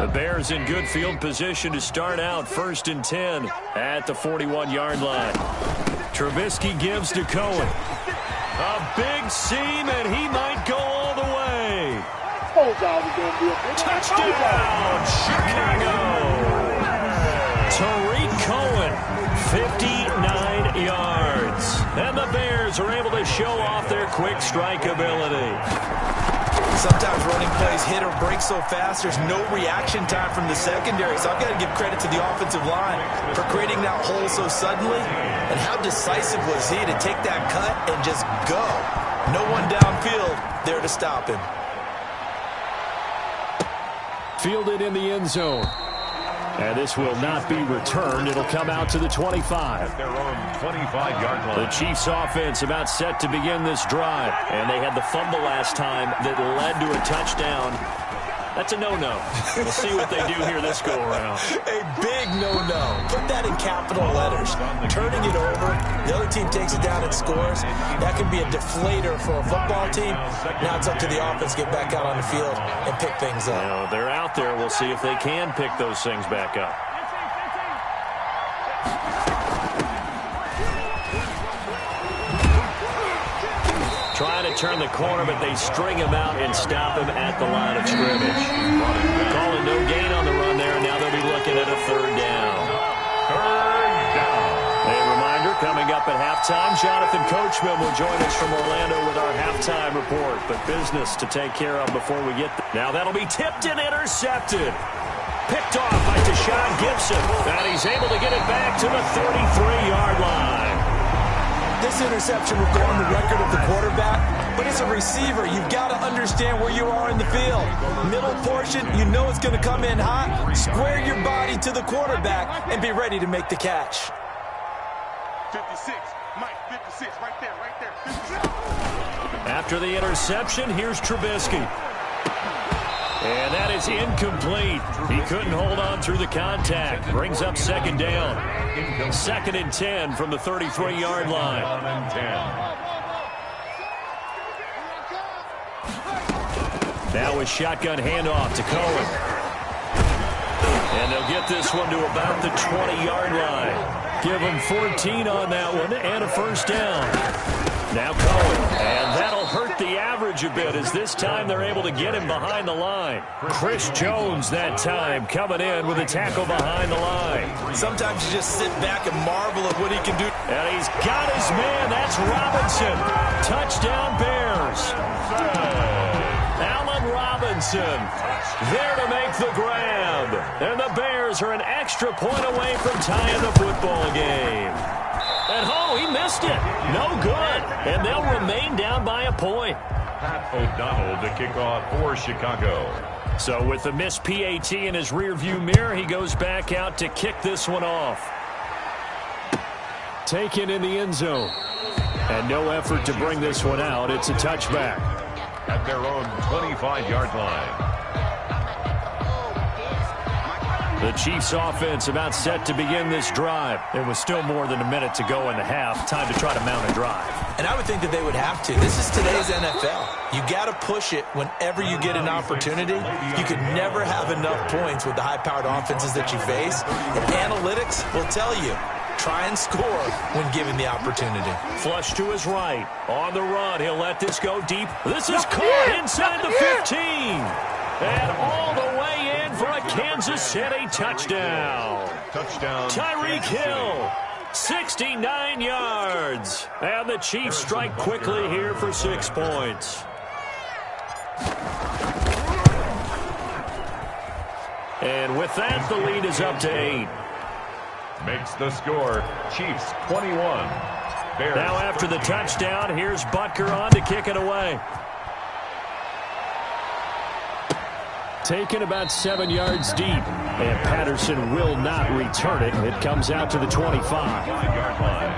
The Bears in good field position to start out 1st and 10 at the 41-yard line. Trubisky gives to Cohen. A big seam, and he might go all the way. Touchdown, Chicago! Tariq Cohen, 59 yards. And the Bears are able to show off their quick strike ability. Sometimes running plays hit or break so fast, there's no reaction time from the secondary. So I've got to give credit to the offensive line for creating that hole so suddenly. And how decisive was he to take that cut and just go? No one downfield there to stop him. Fielded in the end zone. And this will not be returned. It'll come out to the 25. Their own 25-yard line. The Chiefs offense about set to begin this drive. And they had the fumble last time that led to a touchdown. That's a no-no. We'll see what they do here this go-around. A big no-no. Put that in capital letters. Turning it over, the other team takes it down and scores. That can be a deflator for a football team. Now it's up to the offense to get back out on the field and pick things up. Well, they're out there. We'll see if they can pick those things back up. Trying to turn the corner, but they string him out and stop him at the line of scrimmage. Calling no gain on the run there, and now they'll be looking at a 3rd down. A reminder, coming up at halftime, Jonathan Coachman will join us from Orlando with our halftime report. But business to take care of before we get there. Now that'll be tipped and intercepted. Picked off by Deshaun Gibson. And he's able to get it back to the 33-yard line. This interception will go on the record of the quarterback, but as a receiver, you've got to understand where you are in the field. Middle portion, you know it's going to come in hot. Square your body to the quarterback and be ready to make the catch. 56, Mike, 56, right there, 56. After the interception, here's Trubisky. And that is incomplete. He couldn't hold on through the contact. Brings up 2nd down. 2nd and 10 from the 33-yard line. Now a shotgun handoff to Cohen. And they'll get this one to about the 20-yard line. Give them 14 on that one and a 1st down. Now Cohen, and that'll hurt the average a bit as this time they're able to get him behind the line. Chris Jones that time coming in with a tackle behind the line. Sometimes you just sit back and marvel at what he can do. And he's got his man. That's Robinson. Touchdown Bears. Allen Robinson there to make the grab. And the Bears are an extra point away from tying the football game. And he missed it. No good. And they'll remain down by a point. Pat O'Donnell to kick off for Chicago. So with the missed PAT in his rearview mirror, he goes back out to kick this one off. Taken in the end zone. And no effort to bring this one out. It's a touchback. At their own 25-yard line. The Chiefs offense about set to begin this drive. There was still more than a minute to go in the half. Time to try to mount a drive. And I would think that they would have to. This is today's NFL. You got to push it whenever you get an opportunity. You could never have enough points with the high-powered offenses that you face. And analytics will tell you, try and score when given the opportunity. Flush to his right. On the run, he'll let this go deep. This is caught inside the 15. And all the way in for a Kansas City touchdown. Touchdown. Tyreek Hill, 69 yards. And the Chiefs strike quickly here for 6 points. And with that, the lead is up to 8. Makes the score Chiefs 21. Bears now after the touchdown, here's Butker on to kick it away. Taken about 7 yards deep. And Patterson will not return it. It comes out to the 25. 5-yard line.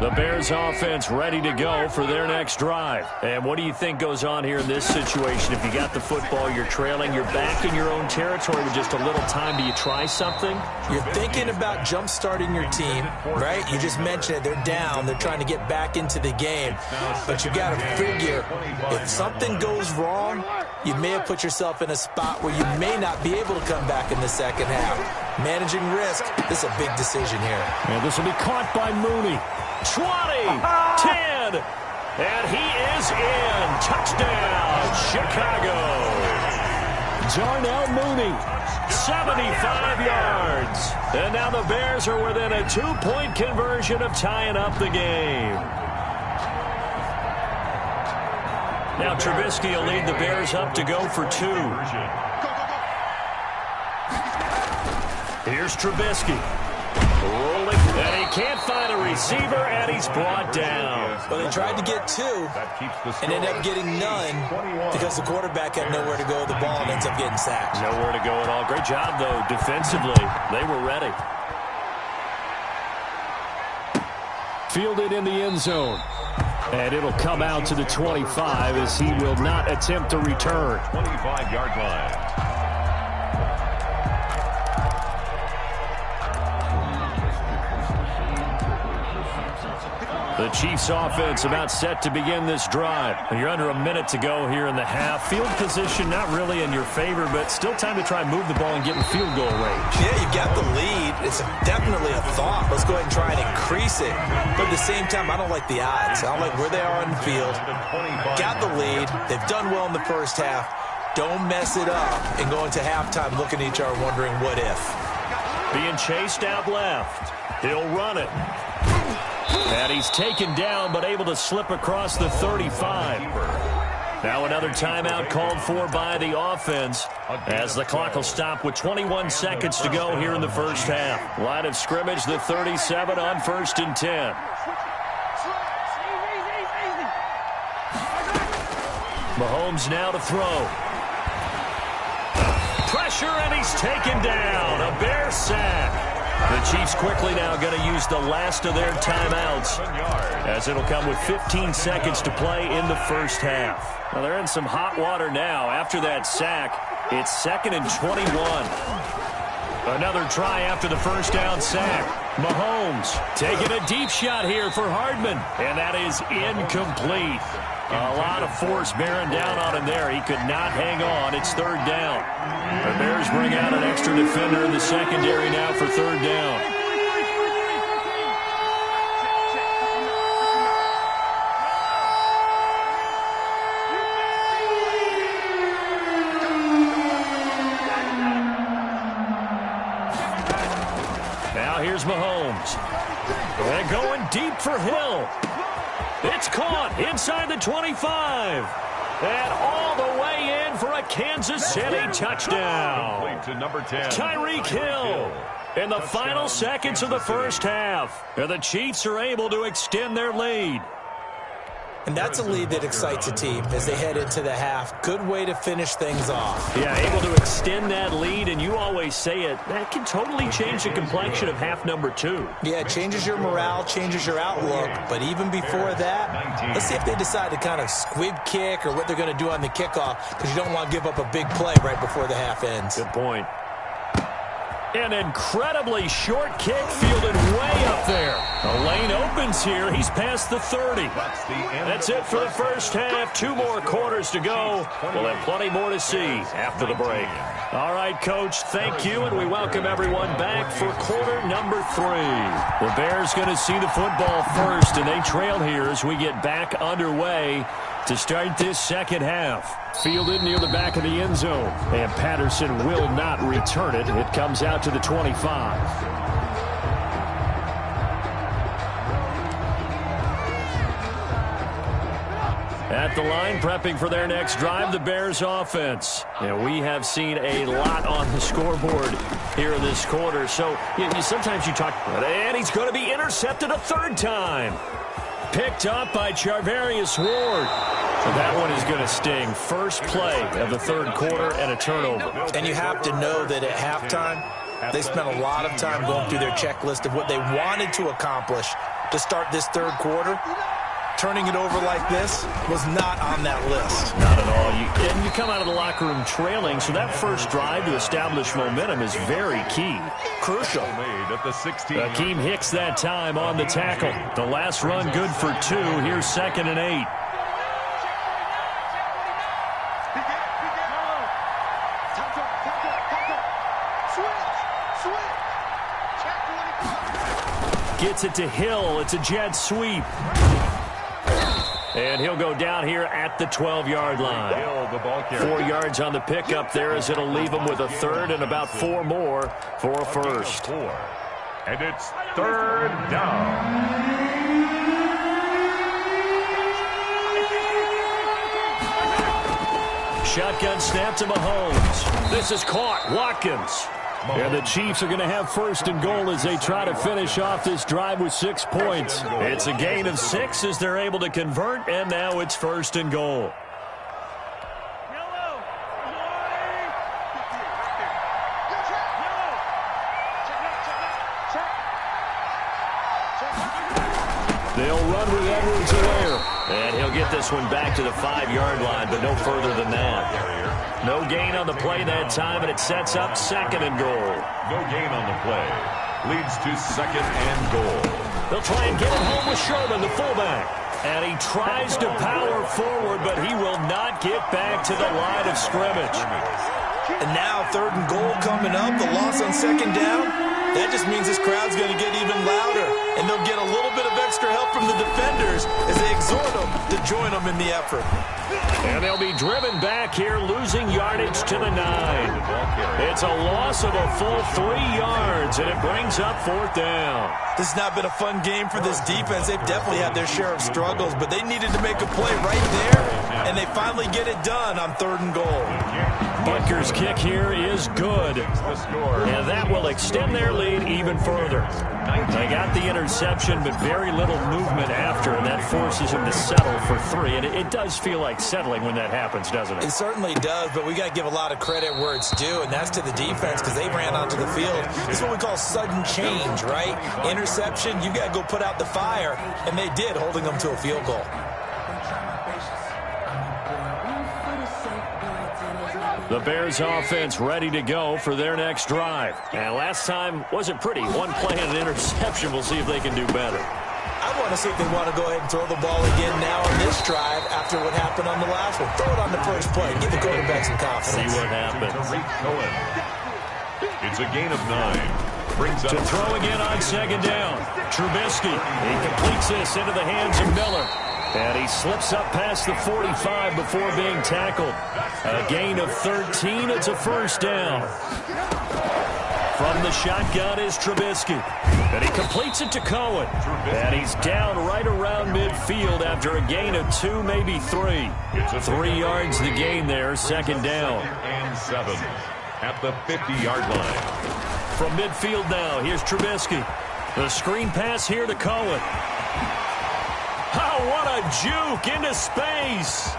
The Bears offense ready to go for their next drive. And what do you think goes on here in this situation? If you got the football, you're trailing, you're back in your own territory with just a little time. Do you try something? You're thinking about jump-starting your team, right? You just mentioned it. They're down. They're trying to get back into the game. But you got to figure, if something goes wrong, you may have put yourself in a spot where you may not be able to come back in the second half. Managing risk, this is a big decision here. And this will be caught by Mooney. 20, 10, and he is in. Touchdown, Chicago. Darnell Mooney, 75 yards. And now the Bears are within a 2-point conversion of tying up the game. Now Trubisky will lead the Bears up to go for 2. Here's Trubisky. Rolling, and he can't find a receiver, and he's brought down. Well, they tried to get 2 and ended up getting none because the quarterback had nowhere to go with the ball and ends up getting sacked. Nowhere to go at all. Great job, though, defensively. They were ready. Fielded in the end zone. And it'll come out to the 25 as he will not attempt to return. 25-yard line. The Chiefs offense about set to begin this drive. You're under a minute to go here in the half. Field position not really in your favor, but still time to try and move the ball and get in field goal range. Yeah, you got the lead. It's definitely a thought. Let's go ahead and try and increase it. But at the same time, I don't like the odds. I don't like where they are on the field. Got the lead. They've done well in the first half. Don't mess it up and go into halftime looking at each other wondering what if. Being chased out left. He'll run it. And he's taken down, but able to slip across the 35. Now another timeout called for by the offense as the clock will stop with 21 seconds to go here in the first half. Line of scrimmage, the 37 on 1st and 10. Mahomes now to throw. Pressure, and he's taken down. A Bear sack. The Chiefs quickly now going to use the last of their timeouts as it'll come with 15 seconds to play in the first half. Well, they're in some hot water now. After that sack, it's 2nd and 21. Another try after the first down sack. Mahomes taking a deep shot here for Hardman, and that is incomplete. A lot of force bearing down on him there. He could not hang on. It's 3rd down. The Bears bring out an extra defender in the secondary now for 3rd down. Now here's Mahomes. And going deep for Hill. It's caught inside the 25. And all the way in for a Kansas City touchdown. To number 10. Tyreek Hill in the final seconds of the first half. And the Chiefs are able to extend their lead. And that's a lead that excites a team as they head into the half. Good way to finish things off. Yeah, able to extend that lead, and you always say it, that can totally change the complexion of half number 2. Yeah, it changes your morale, changes your outlook. But even before that, let's see if they decide to kind of squib kick or what they're going to do on the kickoff, because you don't want to give up a big play right before the half ends. Good point. An incredibly short kick fielded way up there. A lane opens here. He's past the 30. That's it for the first half. 2 more quarters to go. We'll have plenty more to see after the break. All right, Coach, thank you, and we welcome everyone back for quarter number 3. The Bears going to see the football first, and they trail here as we get back underway to start this second half. Fielded near the back of the end zone, and Patterson will not return it. It comes out to the 25. At the line, prepping for their next drive, the Bears offense. And we have seen a lot on the scoreboard here in this quarter. So sometimes you talk, and he's going to be intercepted a 3rd time. Picked up by Charvarius Ward. So that one is going to sting. First play of the 3rd quarter and a turnover. And you have to know that at halftime, they spent a lot of time going through their checklist of what they wanted to accomplish. to start this third quarter. Turning it over like this was not on that list. Not at all. And you come out of the locker room trailing, so that first drive to establish momentum is very key. Crucial. Made at the 16. Akeem Hicks that time on the tackle. The last run good for 2. Here's 2nd and 8. Gets it to Hill. It's a jet sweep. And he'll go down here at the 12-yard line. Hill, the ball carrier. 4 yards on the pickup there as it'll leave him with a third and about 4 more for a first. 4. And it's 3rd down. Shotgun snap to Mahomes. This is caught. Watkins. And the Chiefs are going to have 1st and goal as they try to finish off this drive with 6 points. It's a gain of 6 as they're able to convert, and now it's 1st and goal. They'll run with Edwards-Helaire. And he'll get this one back to the 5-yard line, but no further than that. No gain on the play that time, and it sets up 2nd and goal. No gain on the play. Leads to 2nd and goal. They'll try and get it home with Sherman, the fullback. And he tries to power forward, but he will not get back to the line of scrimmage. And now 3rd and goal coming up. The loss on 2nd down. That just means this crowd's going to get even louder. And they'll get a little bit of extra help from the defenders as they exhort them to join them in the effort. And they'll be driven back here, losing yardage to the 9. It's a loss of a full 3 yards, and it brings up 4th down. This has not been a fun game for this defense. They've definitely had their share of struggles, but they needed to make a play right there, and they finally get it done on 3rd and goal. Butker's kick here is good, and that will extend their lead even further. They got the interception, but very little movement after, and that forces them to settle for 3. And it does feel like settling when that happens, doesn't it? It certainly does, but we got to give a lot of credit where it's due, and that's to the defense because they ran onto the field. This is what we call sudden change, right? Interception, you got to go put out the fire, and they did, holding them to a field goal. The Bears offense ready to go for their next drive. And last time wasn't pretty. 1 play and an interception. We'll see if they can do better. I want to see if they want to go ahead and throw the ball again now on this drive after what happened on the last one. Throw it on the first play. Give the quarterback some confidence. See what happens. It's a gain of 9. Brings up to throw again on 2nd down. Trubisky. He completes this into the hands of Miller. And he slips up past the 45 before being tackled. A gain of 13. It's a 1st down. From the shotgun is Trubisky. And he completes it to Cohen. And he's down right around midfield after a gain of 2, maybe 3. 3 yards the gain there, 2nd down. And 7 at the 50-yard line. From midfield now, here's Trubisky. The screen pass here to Cohen. Oh, what a juke into space.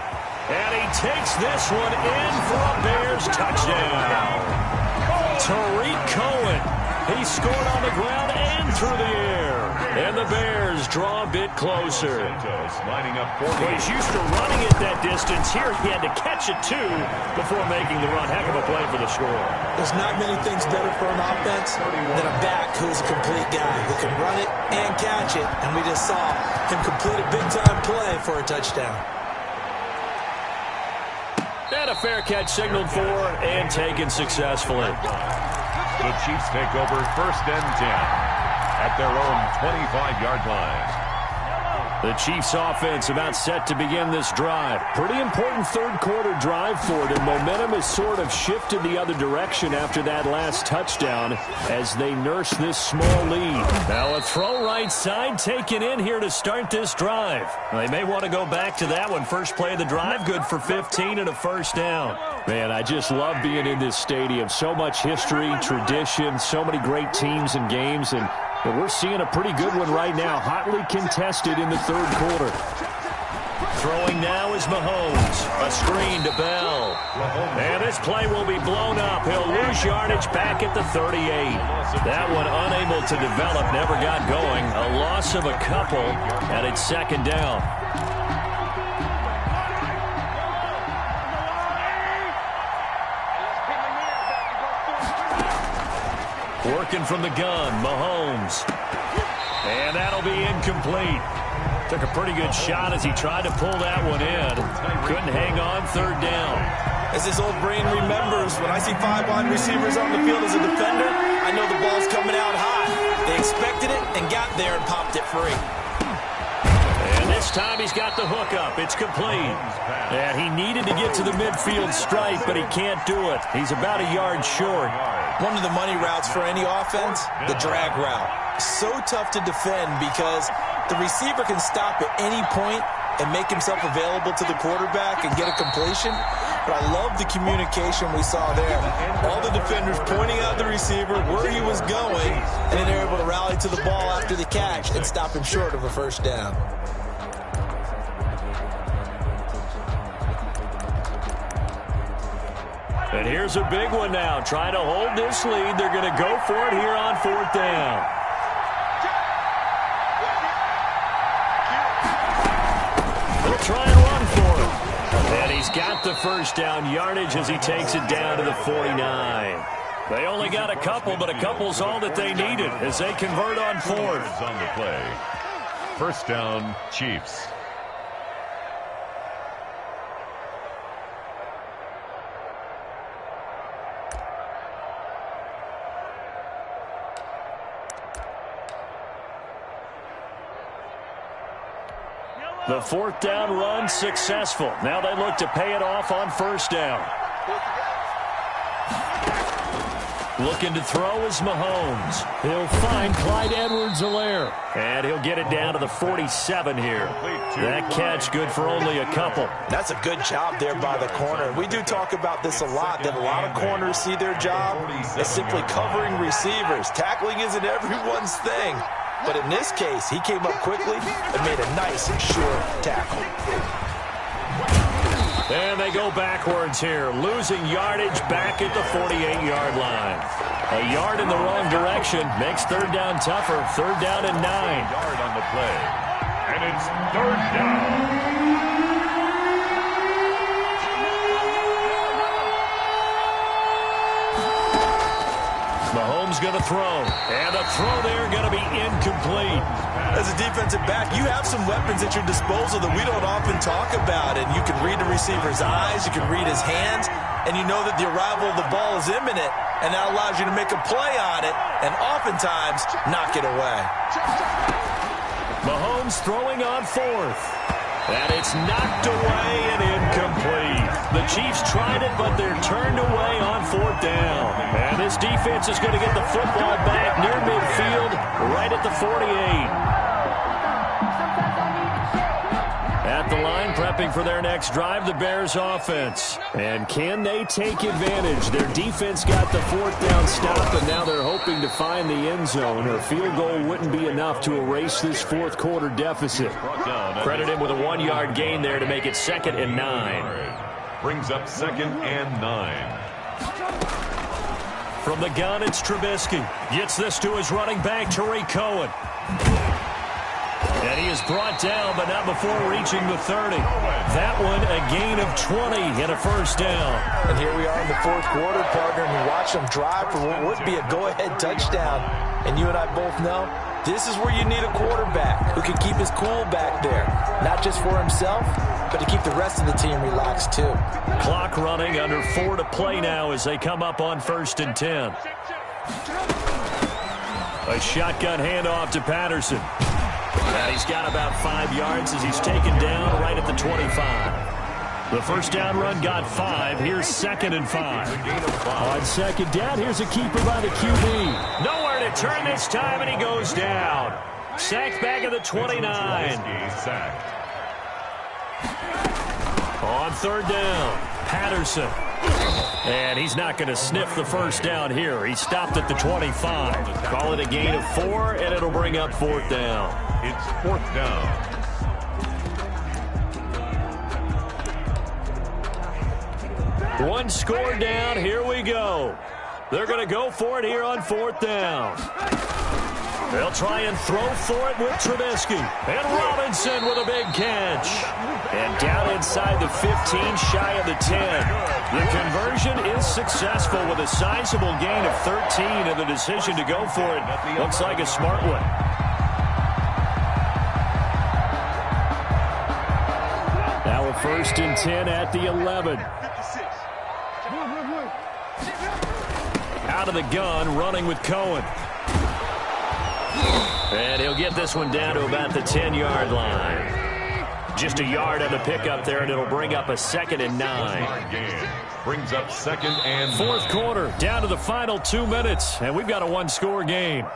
And he takes this one in for a Bears touchdown. Tariq Cohen. He scored on the ground and through the air. And the Bears draw a bit closer. Lining up for he's used to running it that distance. Here he had to catch it, too, before making the run. Heck of a play for the score. There's not many things better for an offense than a back who's a complete guy who can run it and catch it. And we just saw him complete a big-time play for a touchdown. And a fair catch signaled for and taken successfully. The Chiefs take over 1st and 10 at their own 25-yard line. The Chiefs offense about set to begin this drive. Pretty important 3rd quarter drive for them. Momentum has sort of shifted the other direction after that last touchdown as they nurse this small lead. Now a throw right side taken in here to start this drive. They may want to go back to that one. First play of the drive, good for 15 and a 1st down. Man, I just love being in this stadium. So much history, tradition, so many great teams and games, and we're seeing a pretty good one right now, hotly contested in the 3rd quarter. Throwing now is Mahomes. A screen to Bell. And this play will be blown up. He'll lose yardage back at the 38. That one unable to develop, never got going. A loss of a couple, and it's second down. Working from the gun, Mahomes. And that'll be incomplete. Took a pretty good shot as he tried to pull that one in. Couldn't hang on, third down. As his old brain remembers, when I see 5 wide receivers on the field as a defender, I know the ball's coming out high. They expected it and got there and popped it free. And this time he's got the hook up. It's complete. And he needed to get to the midfield stripe, but he can't do it. He's about a yard short. One of the money routes for any offense, the drag route. So tough to defend because the receiver can stop at any point and make himself available to the quarterback and get a completion. But I love the communication we saw there. All the defenders pointing out the receiver where he was going, and then they're able to rally to the ball after the catch and stop him short of a first down. And here's a big one now. Trying to hold this lead. They're going to go for it here on fourth down. They'll try and run for it. And he's got the first down yardage as he takes it down to the 49. They only got a couple, but a couple's all that they needed as they convert on fourth. On the play. First down, Chiefs. The fourth down run successful. Now they look to pay it off on first down. Looking to throw is Mahomes. He'll find Clyde Edwards-Helaire. And he'll get it down to the 47 here. That catch good for only a couple. That's a good job there by the corner. We do talk about this a lot, that a lot of corners see their job as simply covering receivers. Tackling isn't everyone's thing. But in this case, he came up quickly and made a nice, short tackle. And they go backwards here, losing yardage back at the 48-yard line. A yard in the wrong direction makes third down tougher. Third down and 9. Yard on the play. And it's third down. Mahomes going to throw. And the throw there going to be incomplete. As a defensive back, you have some weapons at your disposal that we don't often talk about. And you can read the receiver's eyes, you can read his hands, and you know that the arrival of the ball is imminent. And that allows you to make a play on it and oftentimes knock it away. Mahomes throwing on fourth. And it's knocked away and incomplete. The Chiefs tried it, but they're turned away on fourth down. And this defense is going to get the football back near midfield, right at the 48. At the line, prepping for their next drive, the Bears offense. And can they take advantage? Their defense got the fourth down stop, and now they're hoping to find the end zone. A field goal wouldn't be enough to erase this fourth quarter deficit. Credit him with a 1-yard gain there to make it 2nd and 9. Brings up 2nd and 9. From the gun, it's Trubisky. Gets this to his running back, Tariq Cohen. And he is brought down, but not before reaching the 30. That one, a gain of 20 and a first down. And here we are in the fourth quarter, partner, and we watch them drive for what would be a go-ahead touchdown. And you and I both know this is where you need a quarterback who can keep his cool back there. Not just for himself, but to keep the rest of the team relaxed, too. Clock running, under 4 to play now as they come up on 1st and 10. A shotgun handoff to Patterson. And he's got about 5 yards as he's taken down right at the 25. The first down run got 5. Here's 2nd and 5. On second down, here's a keeper by the QB. Nowhere to turn this time, and he goes down. Sacked back at the 29. On third down, Patterson. And he's not going to sniff the first down here. He stopped at the 25. Call it a gain of 4, and it'll bring up 4th down. It's 4th down. One score down. Here we go. They're going to go for it here on 4th down. They'll try and throw for it with Trubisky. And Robinson with a big catch. And down inside the 15, shy of the 10. The conversion is successful with a sizable gain of 13, and the decision to go for it looks like a smart one. Now a 1st and 10 at the 11. Out of the gun, running with Cohen. And he'll get this one down to about the 10-yard line. Just a yard on the pickup there, and it'll bring up a 2nd and 9. Brings up 2nd and 4th quarter, down to the final 2 minutes, and we've got a one-score game.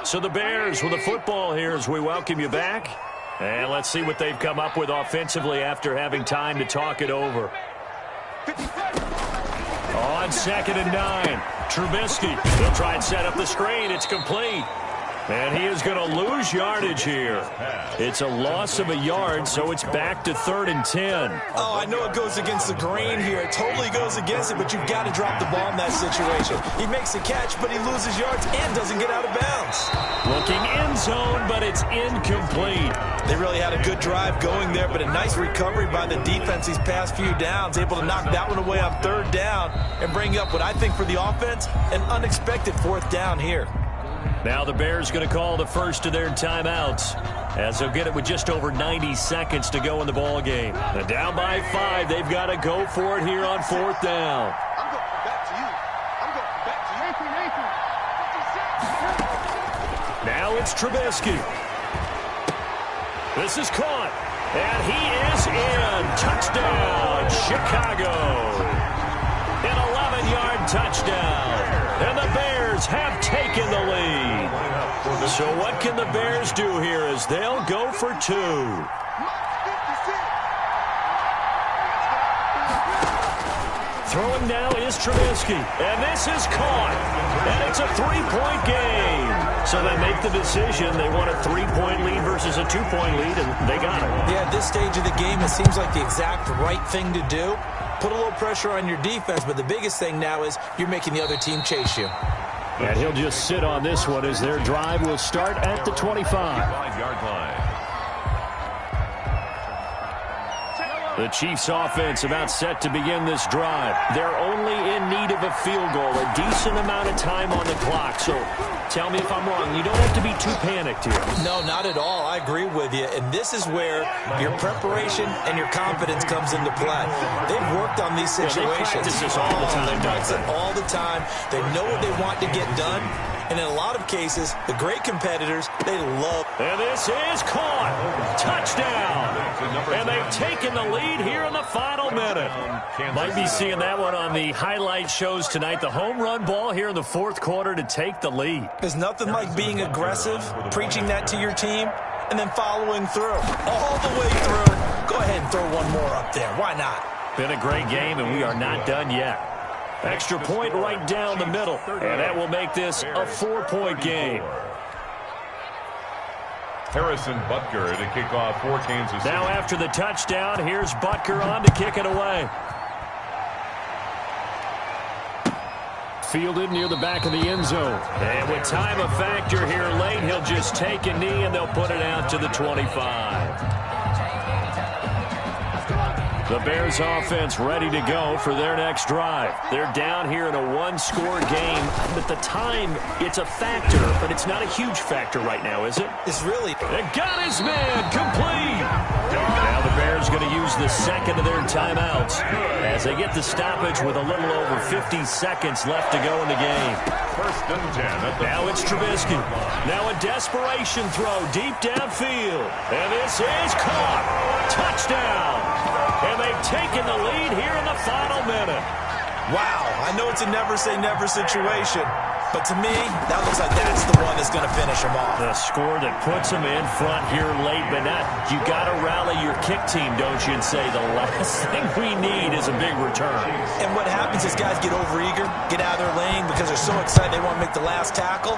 So the Bears with the football here as we welcome you back. And let's see what they've come up with offensively after having time to talk it over. On 2nd and 9, Trubisky. He'll try and set up the screen. It's complete. And he is going to lose yardage here. It's a loss of a yard, so it's back to 3rd and 10. Oh, I know it goes against the grain here. It totally goes against it, but you've got to drop the ball in that situation. He makes a catch, but he loses yards and doesn't get out of bounds. Looking end zone, but it's incomplete. They really had a good drive going there, but a nice recovery by the defense these past few downs, able to knock that one away on 3rd down and bring up what I think for the offense, an unexpected 4th down here. Now the Bears going to call the first of their timeouts as they'll get it with just over 90 seconds to go in the ball game. And down by 5, they've got to go for it here on 4th down. I'm going back to you. I'm going back to you. Now it's Trubisky. This is caught. And he is in. Touchdown, Chicago. An 11-yard touchdown. And the Bears have taken the lead. So what can the Bears do here as they'll go for 2? Throwing now is Trubisky. And this is caught. And it's a 3-point game. So they make the decision. They want a 3-point lead versus a 2-point lead, and they got it. Yeah, at this stage of the game, it seems like the exact right thing to do. Put a little pressure on your defense, but the biggest thing now is you're making the other team chase you. And he'll just sit on this one as their drive will start at the 25-yard line. The Chiefs offense about set to begin this drive. They're only in need of a field goal, a decent amount of time on the clock. So tell me if I'm wrong. You don't have to be too panicked here. No, not at all. I agree with you. And this is where your preparation and your confidence comes into play. They've worked on these situations. They practice this all the time. They practice it all the time. They know what they want to get done. And in a lot of cases, the great competitors, they love. And this is caught. Touchdown. And they've taken the lead here in the final minute. Might be seeing that one on the highlight shows tonight. The home run ball here in the 4th quarter to take the lead. There's nothing like being aggressive, preaching that to your team, and then following through. All the way through. Go ahead and throw one more up there. Why not? Been a great game, and we are not done yet. Extra point right down the middle, and that will make this a 4-point game. Harrison Butker to kick off for Kansas City. Now after the touchdown, here's Butker on to kick it away. Fielded near the back of the end zone. And with time a factor here late, he'll just take a knee, and they'll put it out to the 25. The Bears offense ready to go for their next drive. They're down here in a one-score game. At the time, it's a factor, but it's not a huge factor right now, is it? It's really... It got his man complete. Now the Bears going to use the second of their timeouts as they get the stoppage with a little over 50 seconds left to go in the game. 1st and 10. Now it's Trubisky. Now a desperation throw deep downfield. And this is caught. Touchdown. And they've taken the lead here in the final minute. Wow, I know it's a never-say-never situation, but to me, that looks like that's the one that's going to finish them off. The score that puts them in front here late, but not. You got to rally your kick team, don't you, and say the last thing we need is a big return. And what happens is guys get overeager, get out of their lane because they're so excited they want to make the last tackle.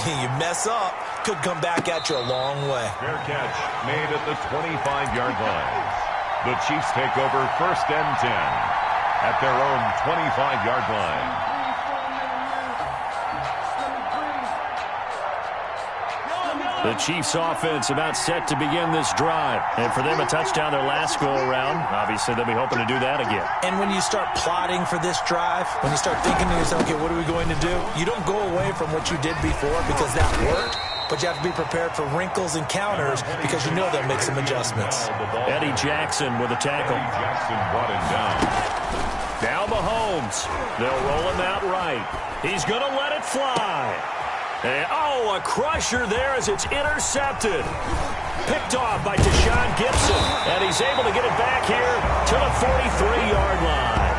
You mess up, could come back at you a long way. Fair catch made at the 25-yard line. The Chiefs take over 1st and 10 at their own 25-yard line. The Chiefs offense about set to begin this drive. And for them, a touchdown their last go-around. Obviously, they'll be hoping to do that again. And when you start plotting for this drive, when you start thinking to yourself, okay, what are we going to do? You don't go away from what you did before because that worked. But you have to be prepared for wrinkles and counters because you know they'll make some adjustments. Eddie Jackson with a tackle. Jackson brought him down. Now Mahomes. They'll roll him out right. He's going to let it fly. And, a crusher there as it's intercepted. Picked off by Deshaun Gibson. And he's able to get it back here to the 43-yard line.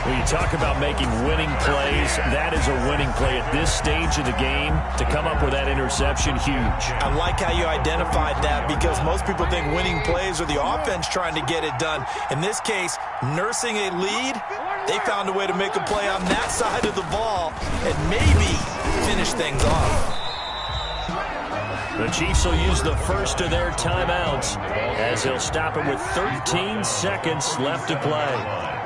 When you talk about making winning plays, that is a winning play at this stage of the game. To come up with that interception, huge. I like how you identified that because most people think winning plays are the offense trying to get it done. In this case, nursing a lead, they found a way to make a play on that side of the ball and maybe finish things off. The Chiefs will use the first of their timeouts as they'll stop it with 13 seconds left to play.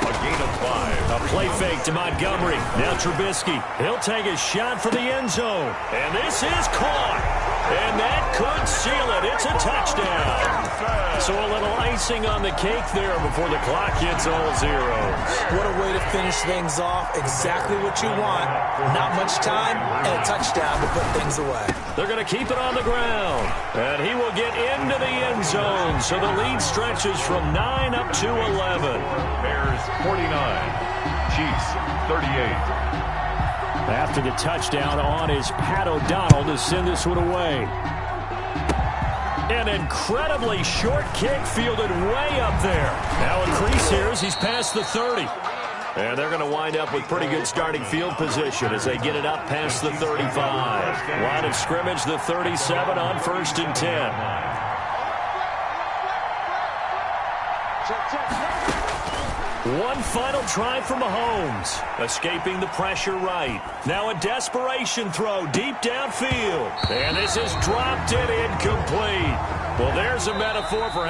A gain of 5. A play fake to Montgomery. Now Trubisky. He'll take a shot for the end zone. And this is caught. And that could seal it. It's a touchdown. So a little icing on the cake there before the clock hits all zeros. What a way to finish things off. Exactly what you want. Not much time and a touchdown to put things away. They're going to keep it on the ground. And he will get into the end zone. So the lead stretches from 9 up to 11. Bears 49. Chiefs 38. After the touchdown on is Pat O'Donnell to send this one away. An incredibly short kick fielded way up there. Now a crease here as he's past the 30. And they're going to wind up with pretty good starting field position as they get it up past the 35. Line of scrimmage, the 37 on 1st and 10. One final try for Mahomes. Escaping the pressure right. Now a desperation throw deep downfield. And this is dropped and incomplete. Well, there's a metaphor for how